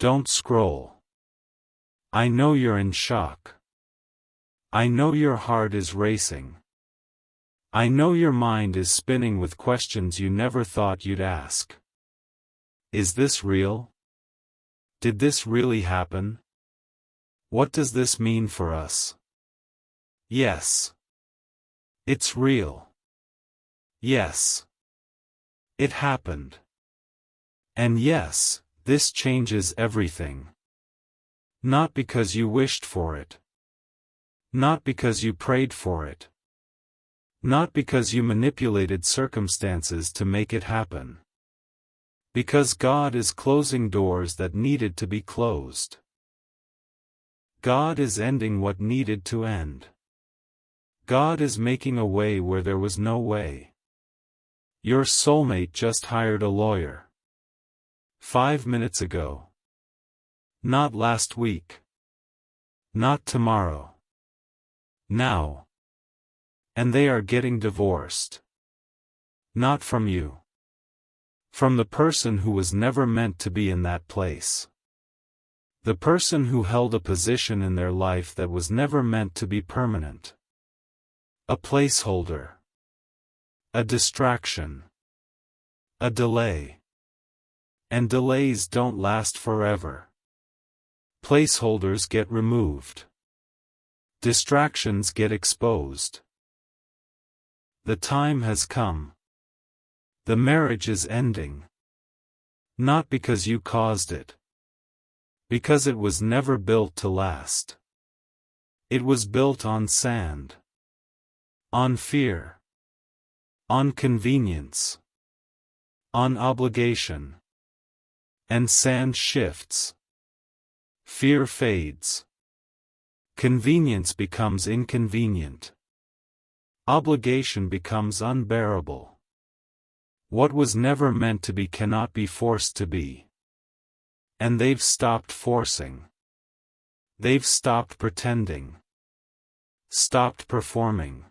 Don't scroll. I know you're in shock. I know your heart is racing. I know your mind is spinning with questions you never thought you'd ask. Is this real? Did this really happen? What does this mean for us? Yes. It's real. Yes. It happened. And yes, this changes everything. Not because you wished for it. Not because you prayed for it. Not because you manipulated circumstances to make it happen. Because God is closing doors that needed to be closed. God is ending what needed to end. God is making a way where there was no way. Your soulmate just hired a lawyer. 5 minutes ago. Not last week. Not tomorrow. Now. And they are getting divorced. Not from you. From the person who was never meant to be in that place. The person who held a position in their life that was never meant to be permanent. A placeholder. A distraction. A delay. And delays don't last forever. Placeholders get removed. Distractions get exposed. The time has come. The marriage is ending. Not because you caused it. Because it was never built to last. It was built on sand. On fear. On convenience. On obligation. And sand shifts. Fear fades. Convenience becomes inconvenient. Obligation becomes unbearable. What was never meant to be cannot be forced to be. And they've stopped forcing. They've stopped pretending. Stopped performing.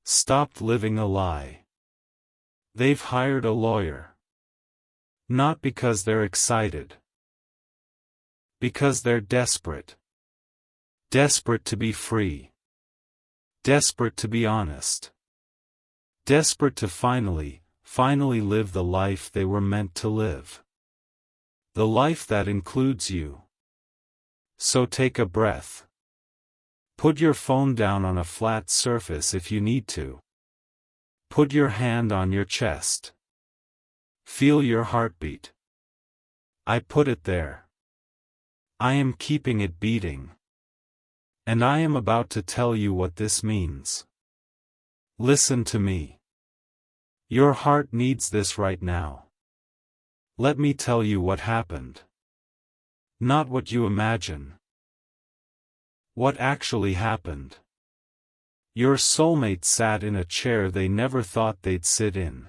Stopped living a lie. They've hired a lawyer. Not because they're excited. Because they're desperate. Desperate to be free. Desperate to be honest. Desperate to finally live the life they were meant to live. The life that includes you. So take a breath. Put your phone down on a flat surface if you need to. Put your hand on your chest. Feel your heartbeat. I put it there. I am keeping it beating. And I am about to tell you what this means. Listen to me. Your heart needs this right now. Let me tell you what happened. Not what you imagine. What actually happened. Your soulmate sat in a chair they never thought they'd sit in.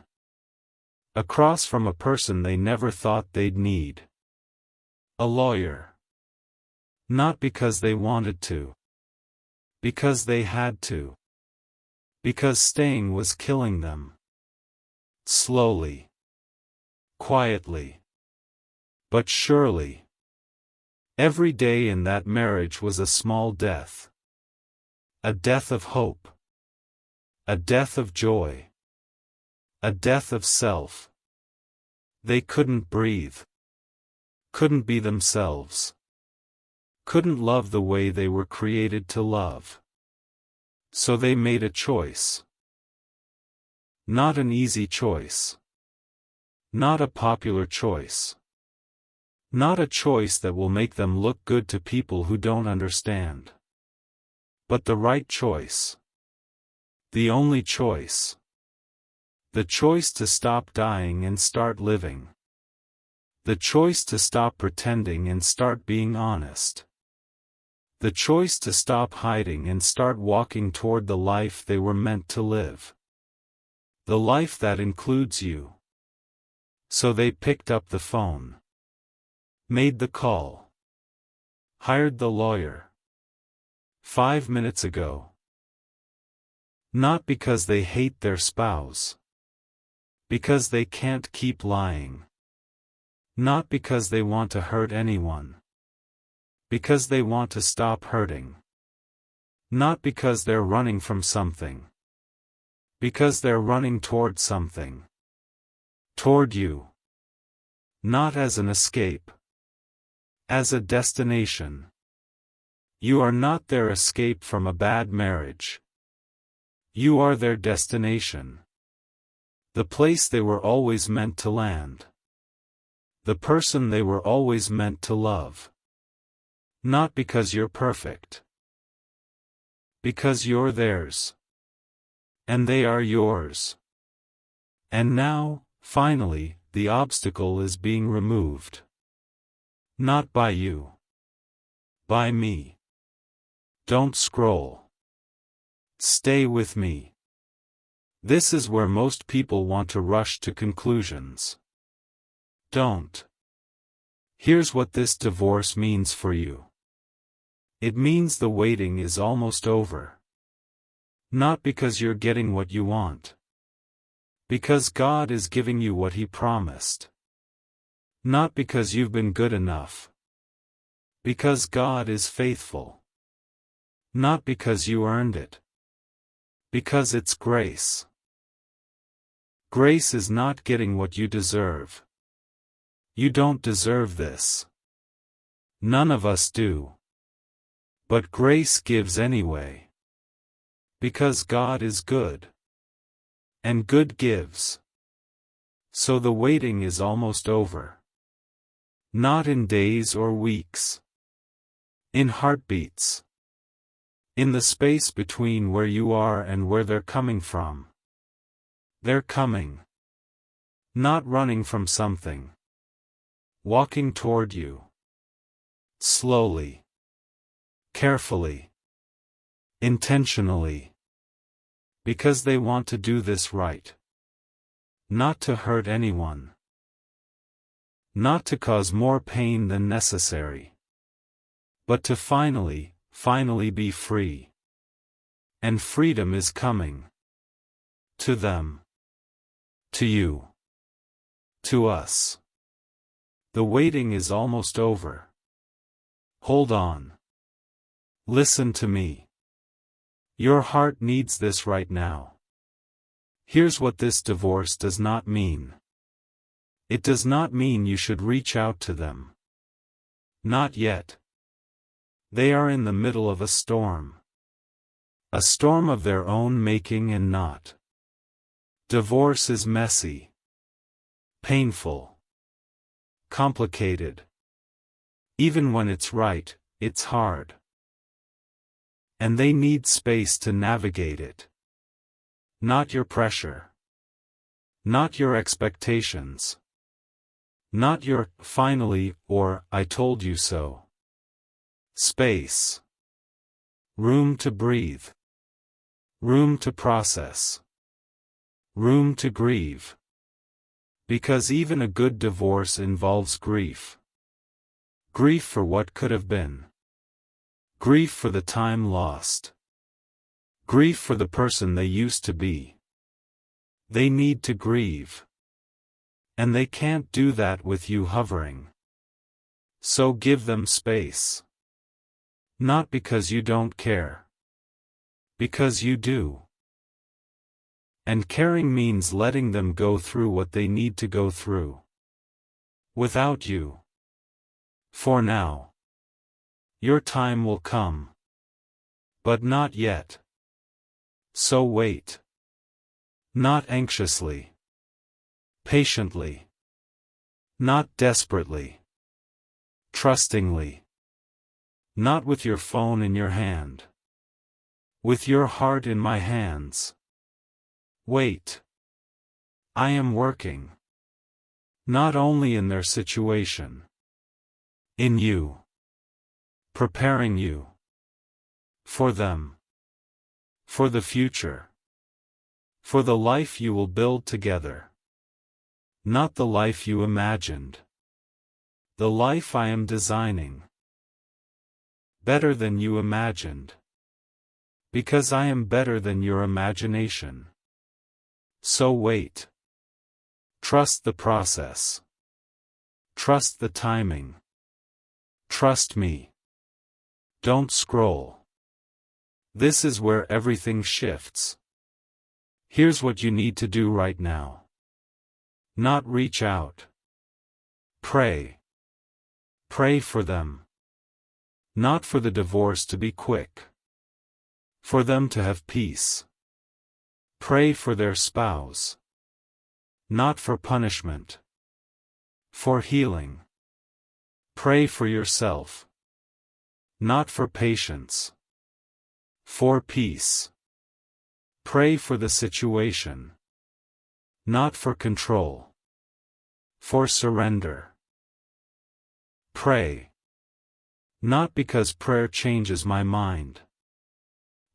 Across from a person they never thought they'd need. A lawyer. Not because they wanted to. Because they had to. Because staying was killing them. Slowly. Quietly. But surely. Every day in that marriage was a small death. A death of hope. A death of joy. A death of self. They couldn't breathe. Couldn't be themselves. Couldn't love the way they were created to love. So they made a choice. Not an easy choice. Not a popular choice. Not a choice that will make them look good to people who don't understand. But the right choice. The only choice. The choice to stop dying and start living. The choice to stop pretending and start being honest. The choice to stop hiding and start walking toward the life they were meant to live. The life that includes you. So they picked up the phone. Made the call. Hired the lawyer. 5 minutes ago. Not because they hate their spouse. Because they can't keep lying. Not because they want to hurt anyone. Because they want to stop hurting. Not because they're running from something. Because they're running toward something. Toward you. Not as an escape. As a destination. You are not their escape from a bad marriage. You are their destination. The place they were always meant to land. The person they were always meant to love. Not because you're perfect. Because you're theirs. And they are yours. And now, finally, the obstacle is being removed. Not by you. By me. Don't scroll. Stay with me. This is where most people want to rush to conclusions. Don't. Here's what this divorce means for you. It means the waiting is almost over. Not because you're getting what you want. Because God is giving you what He promised. Not because you've been good enough. Because God is faithful. Not because you earned it. Because it's grace. Grace is not getting what you deserve. You don't deserve this. None of us do. But grace gives anyway. Because God is good. And good gives. So the waiting is almost over. Not in days or weeks. In heartbeats. In the space between where you are and where they're coming from. They're coming. Not running from something. Walking toward you. Slowly. Carefully. Intentionally. Because they want to do this right. Not to hurt anyone. Not to cause more pain than necessary. But to finally be free. And freedom is coming. To them. To you. To us. The waiting is almost over. Hold on. Listen to me. Your heart needs this right now. Here's what this divorce does not mean. It does not mean you should reach out to them. Not yet. They are in the middle of a storm. A storm of their own making and not. Divorce is messy. Painful. Complicated. Even when it's right, it's hard. And they need space to navigate it. Not your pressure. Not your expectations. Not your finally or I told you so. Space. Room to breathe. Room to process. Room to grieve. Because even a good divorce involves grief. Grief for what could have been. Grief for the time lost. Grief for the person they used to be. They need to grieve. And they can't do that with you hovering. So give them space. Not because you don't care. Because you do. And caring means letting them go through what they need to go through. Without you. For now. Your time will come. But not yet. So wait. Not anxiously. Patiently. Not desperately. Trustingly. Not with your phone in your hand. With your heart in my hands. Wait. I am working. Not only in their situation. In you. Preparing you. For them. For the future. For the life you will build together. Not the life you imagined. The life I am designing. Better than you imagined. Because I am better than your imagination. So wait. Trust the process. Trust the timing. Trust me. Don't scroll. This is where everything shifts. Here's what you need to do right now. Not reach out. Pray. Pray for them. Not for the divorce to be quick. For them to have peace. Pray for their spouse. Not for punishment. For healing. Pray for yourself. Not for patience. For peace. Pray for the situation. Not for control. For surrender. Pray. Not because prayer changes my mind.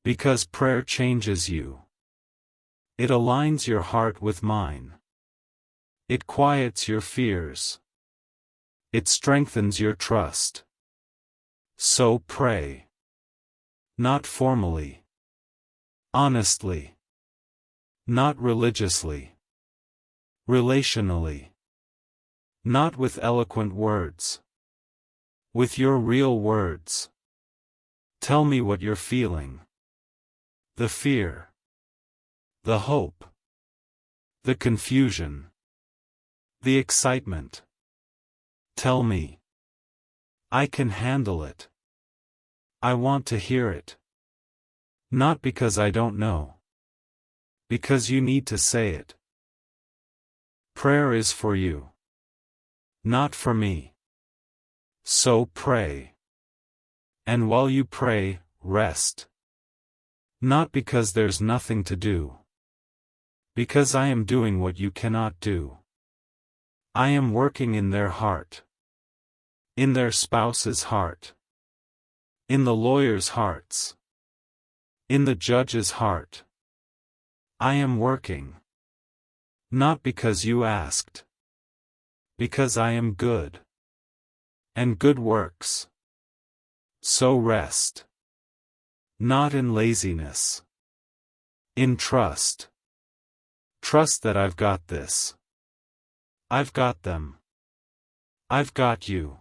Because prayer changes you. It aligns your heart with mine. It quiets your fears. It strengthens your trust. So pray. Not formally. Honestly. Not religiously. Relationally. Not with eloquent words. With your real words. Tell me what you're feeling. The fear. The hope. The confusion. The excitement. Tell me. I can handle it. I want to hear it. Not because I don't know. Because you need to say it. Prayer is for you. Not for me. So pray. And while you pray, rest. Not because there's nothing to do. Because I am doing what you cannot do. I am working in their heart. In their spouse's heart. In the lawyer's hearts. In the judge's heart. I am working. Not because you asked. Because I am good. And good works. So rest. Not in laziness. In trust. Trust that I've got this. I've got them. I've got you.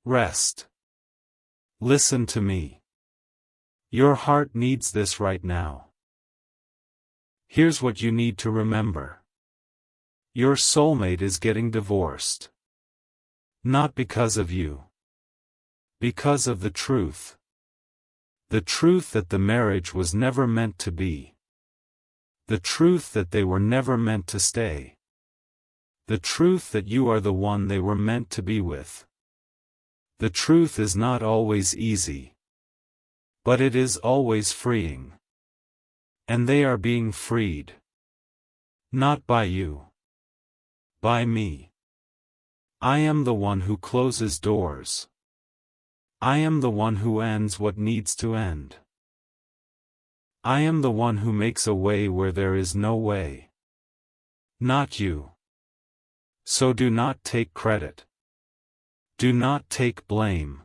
Rest. Listen to me. Your heart needs this right now. Here's what you need to remember. Your soulmate is getting divorced. Not because of you. Because of the truth. The truth that the marriage was never meant to be. The truth that they were never meant to stay. The truth that you are the one they were meant to be with. The truth is not always easy. But it is always freeing. And they are being freed. Not by you. By me. I am the one who closes doors. I am the one who ends what needs to end. I am the one who makes a way where there is no way. Not you. So do not take credit. Do not take blame.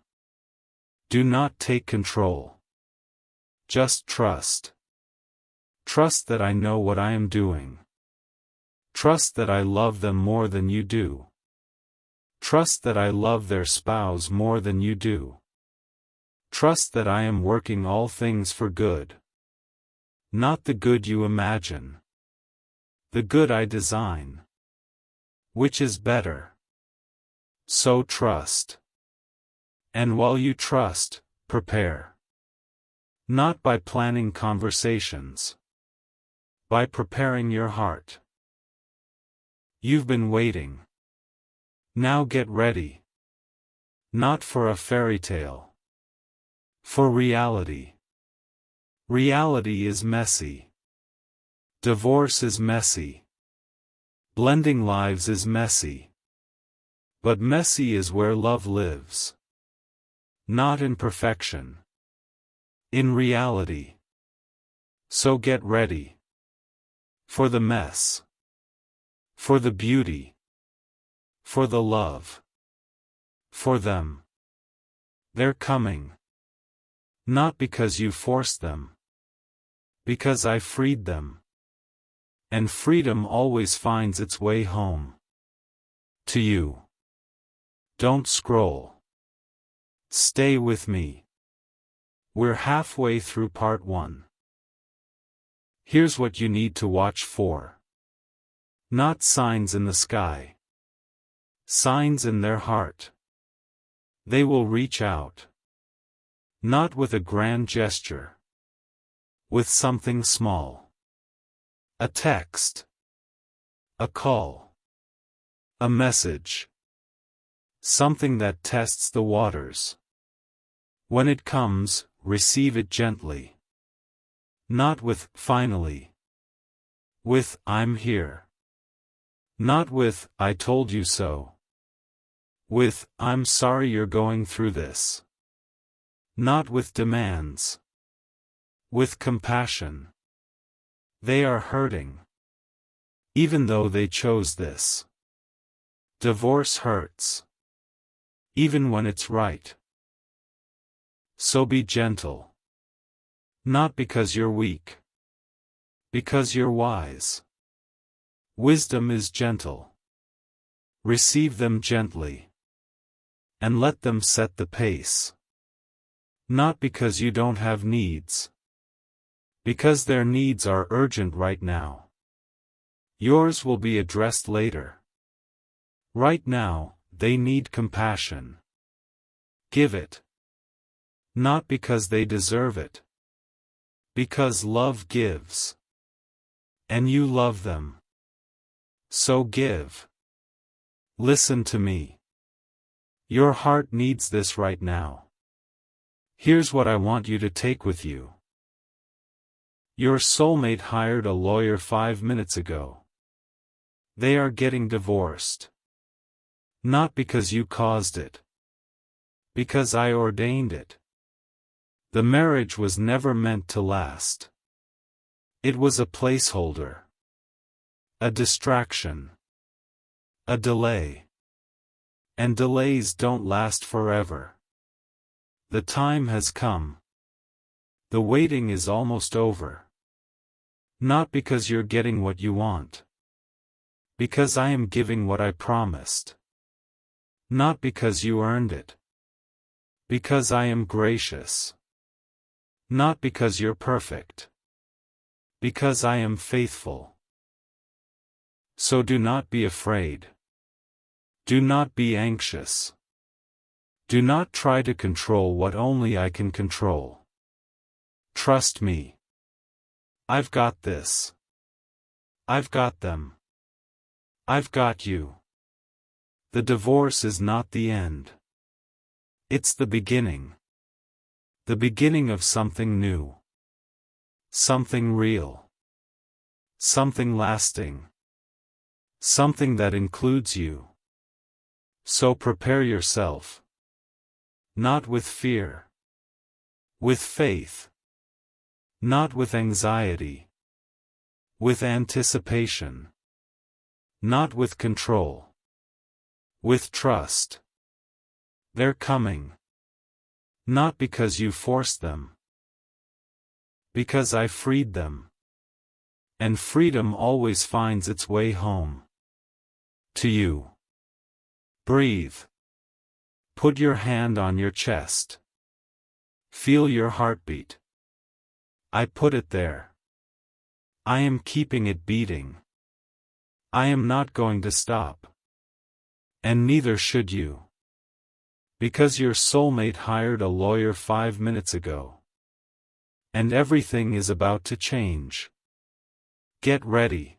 Do not take control. Just trust. Trust that I know what I am doing. Trust that I love them more than you do. Trust that I love their spouse more than you do. Trust that I am working all things for good. Not the good you imagine. The good I design. Which is better. So trust. And while you trust, prepare. Not by planning conversations. By preparing your heart. You've been waiting. Now get ready. Not for a fairy tale. For reality. Reality is messy. Divorce is messy. Blending lives is messy. But messy is where love lives. Not in perfection. In reality. So get ready. For the mess. For the beauty. For the love. For them. They're coming. Not because you forced them. Because I freed them. And freedom always finds its way home. To you. Don't scroll. Stay with me. We're halfway through part 1. Here's what you need to watch for. Not signs in the sky. Signs in their heart. They will reach out. Not with a grand gesture. With something small. A text. A call. A message. Something that tests the waters. When it comes, receive it gently. Not with, finally. With, I'm here. Not with, I told you so. With, I'm sorry you're going through this. Not with demands. With compassion. They are hurting. Even though they chose this. Divorce hurts. Even when it's right. So be gentle. Not because you're weak. Because you're wise. Wisdom is gentle. Receive them gently. And let them set the pace. Not because you don't have needs. Because their needs are urgent right now. Yours will be addressed later. Right now, they need compassion. Give it. Not because they deserve it. Because love gives. And you love them. So give. Listen to me. Your heart needs this right now. Here's what I want you to take with you. Your soulmate hired a lawyer 5 minutes ago. They are getting divorced. Not because you caused it. Because I ordained it. The marriage was never meant to last. It was a placeholder. A distraction. A delay. And delays don't last forever. The time has come. The waiting is almost over. Not because you're getting what you want. Because I am giving what I promised. Not because you earned it. Because I am gracious. Not because you're perfect. Because I am faithful. So do not be afraid. Do not be anxious. Do not try to control what only I can control. Trust me. I've got this. I've got them. I've got you. The divorce is not the end. It's the beginning. The beginning of something new. Something real. Something lasting. Something that includes you. So prepare yourself. Not with fear. With faith. Not with anxiety. With anticipation. Not with control. With trust. They're coming. Not because you forced them. Because I freed them. And freedom always finds its way home. To you. Breathe. Put your hand on your chest. Feel your heartbeat. I put it there. I am keeping it beating. I am not going to stop. And neither should you. Because your soulmate hired a lawyer 5 minutes ago. And everything is about to change. Get ready.